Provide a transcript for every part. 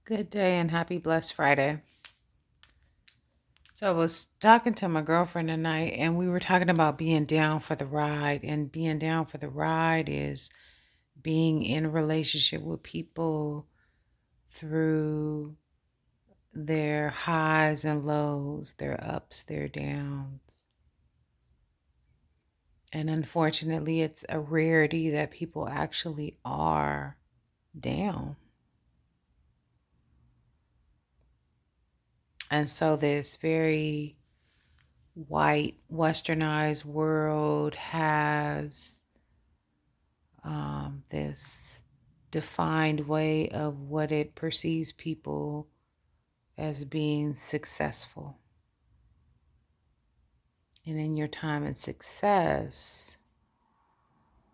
Good day and happy blessed Friday. So I was talking to my girlfriend tonight and we were talking about being down for the ride. And being down for the ride is being in a relationship with people through their highs and lows, their ups, their downs. And unfortunately, it's a rarity that people actually are down. And so this very white, westernized world has this defined way of what it perceives people as being successful. And in your time in success,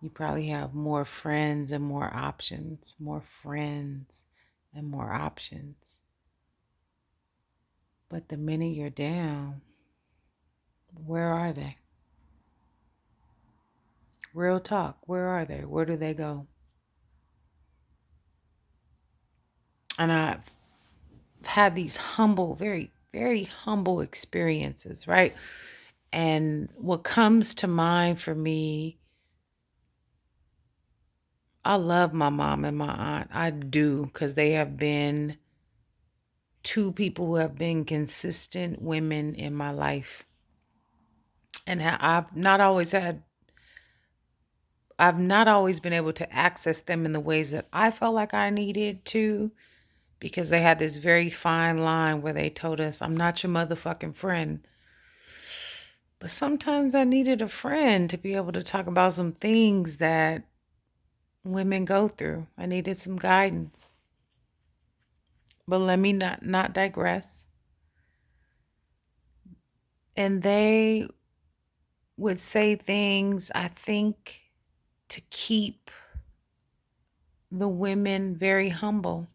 you probably have more friends and more options, more friends and more options. But the minute you're down, where are they? Real talk, where are they? Where do they go? And I've had these humble, very, very humble experiences, right? And what comes to mind for me, I love my mom and my aunt. I do, because they have been two people who have been consistent women in my life. And I've not always been able to access them in the ways that I felt like I needed to, because they had this very fine line where they told us, I'm not your motherfucking friend. But sometimes I needed a friend to be able to talk about some things that women go through. I needed some guidance. But let me not digress. And they would say things, I think, to keep the women very humble.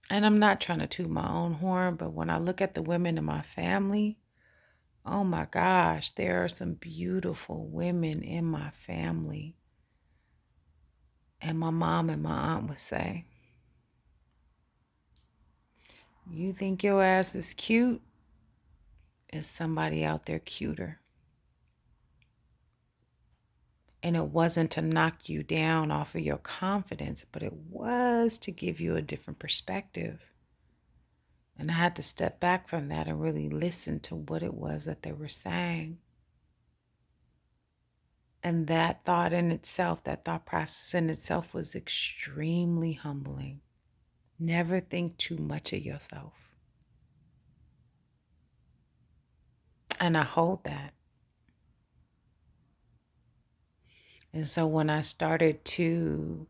And I'm not trying to toot my own horn, but when I look at the women in my family, oh my gosh, there are some beautiful women in my family. And my mom and my aunt would say, you think your ass is cute? Is somebody out there cuter? And it wasn't to knock you down off of your confidence, but it was to give you a different perspective. And I had to step back from that and really listen to what it was that they were saying. And that thought in itself, that thought process in itself was extremely humbling. Never think too much of yourself. And I hold that. And so when I started to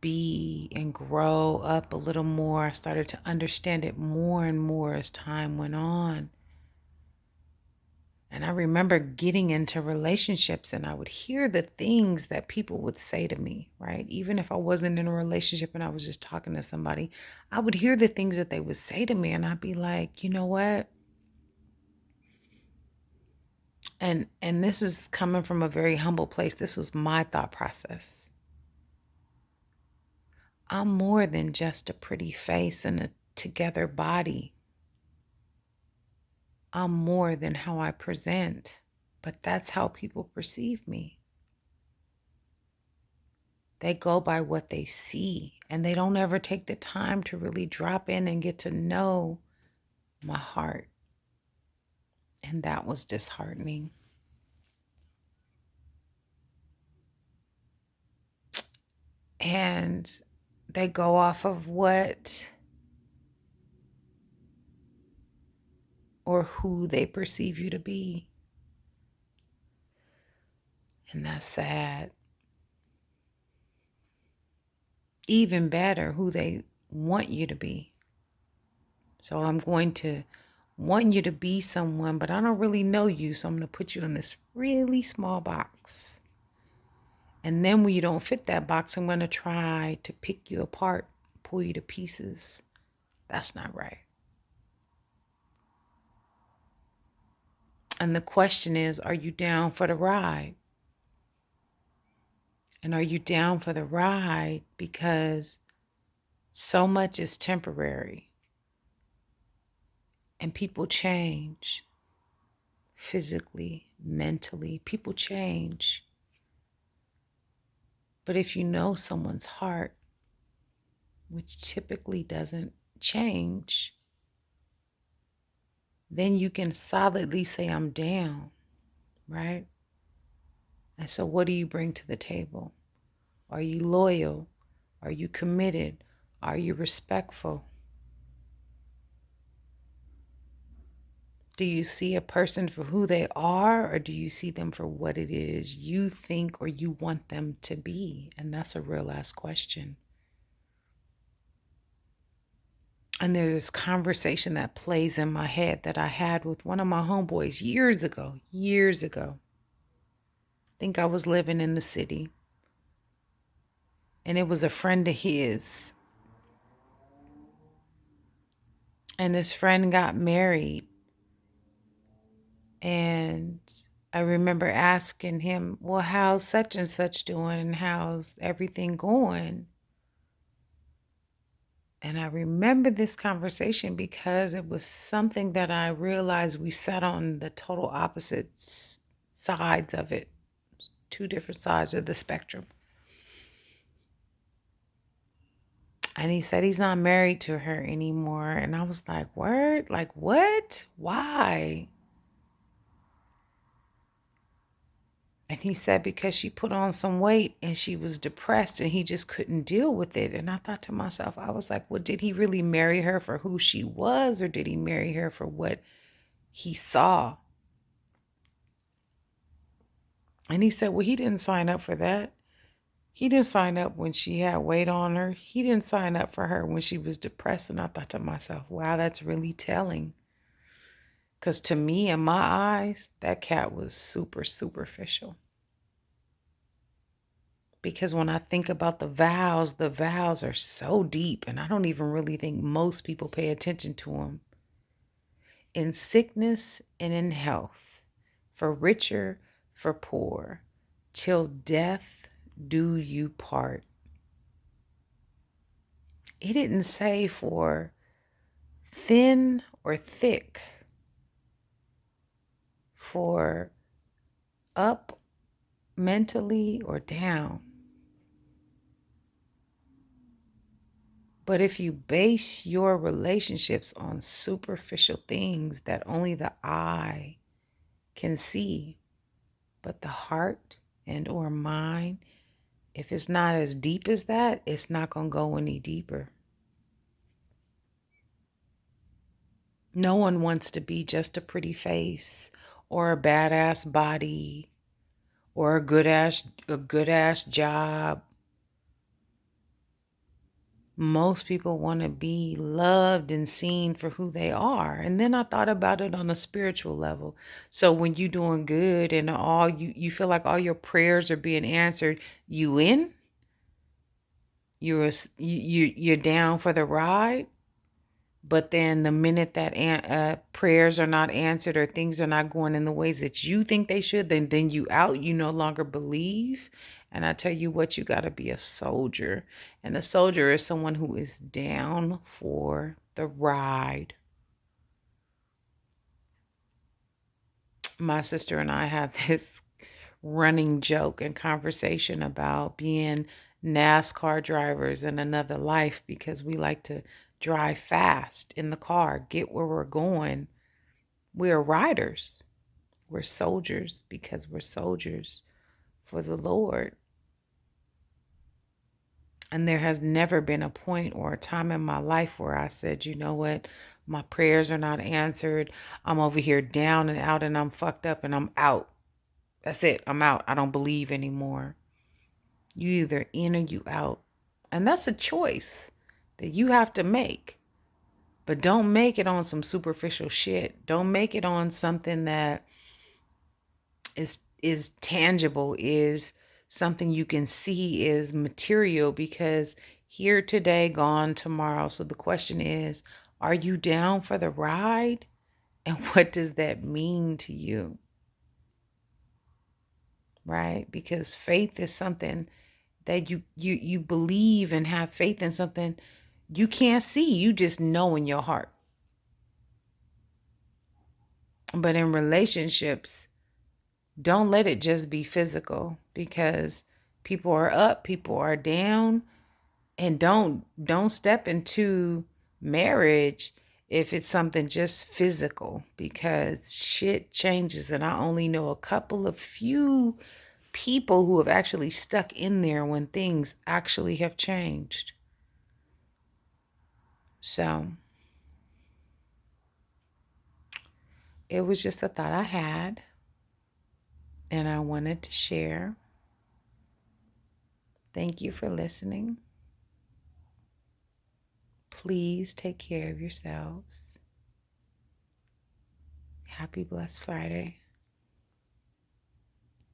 be and grow up a little more, I started to understand it more and more as time went on. And I remember getting into relationships and I would hear the things that people would say to me, right? Even if I wasn't in a relationship and I was just talking to somebody, I would hear the things that they would say to me and I'd be like, you know what? And this is coming from a very humble place. This was my thought process. I'm more than just a pretty face and a together body. I'm more than how I present, but that's how people perceive me. They go by what they see and they don't ever take the time to really drop in and get to know my heart. And that was disheartening. And they go off of what or who they perceive you to be. And that's sad. Even better, who they want you to be. So I'm going to want you to be someone, but I don't really know you. So I'm going to put you in this really small box. And then when you don't fit that box, I'm going to try to pick you apart, pull you to pieces. That's not right. And the question is, are you down for the ride? And are you down for the ride because So much is temporary, and people change physically, mentally. People change. But if you know someone's heart, which typically doesn't change, then you can solidly say, I'm down, right? And so, what do you bring to the table? Are you loyal? Are you committed? Are you respectful? Do you see a person for who they are, or do you see them for what it is you think or you want them to be? And that's a real ass question. And there's this conversation that plays in my head that I had with one of my homeboys years ago. I think I was living in the city, and it was a friend of his. And this friend got married, and I remember asking him, well, how's such and such doing, and how's everything going? And I remember this conversation because it was something that I realized we sat on the total opposite sides of it, two different sides of the spectrum. And he said he's not married to her anymore. And I was like, word? Like, what? Why? And he said because she put on some weight and she was depressed and he just couldn't deal with it. And I thought to myself, I was like, well, did he really marry her for who she was, or did he marry her for what he saw? And he said, well, he didn't sign up for that. He didn't sign up when she had weight on her. He didn't sign up for her when she was depressed. And I thought to myself, wow, that's really telling. Because to me, in my eyes, that cat was super superficial. Because when I think about the vows are so deep, and I don't even really think most people pay attention to them. In sickness and in health, for richer, for poor, till death do you part. It didn't say for thin or thick, for up mentally or down. But if you base your relationships on superficial things that only the eye can see, but the heart and or mind, if it's not as deep as that, it's not going to go any deeper. No one wants to be just a pretty face or a badass body or a good ass job. Most people want to be loved and seen for who they are. And then I thought about it on a spiritual level. So when you're doing good and all you feel like all your prayers are being answered, you in? You're down for the ride? But then the minute that prayers are not answered or things are not going in the ways that you think they should, then you out, you no longer believe. And I tell you what, you got to be a soldier. And a soldier is someone who is down for the ride. My sister and I had this running joke and conversation about being NASCAR drivers in another life, because we like to drive fast in the car, get where we're going. We're riders. We're soldiers because we're soldiers for the Lord. And there has never been a point or a time in my life where I said, you know what, my prayers are not answered. I'm over here down and out and I'm fucked up and I'm out. That's it. I'm out. I don't believe anymore. You either in or you out. And that's a choice that you have to make. But don't make it on some superficial shit. Don't make it on something that is tangible, is something you can see, is material, because here today, gone tomorrow. So the question is, are you down for the ride? And what does that mean to you? Right? Because faith is something that you believe and have faith in something. You can't see, you just know in your heart. But in relationships, don't let it just be physical, because people are up, people are down, and don't step into marriage if it's something just physical, because shit changes. And I only know a couple of few people who have actually stuck in there when things actually have changed. So it was just a thought I had, and I wanted to share. Thank you for listening. Please take care of yourselves. Happy Blessed Friday.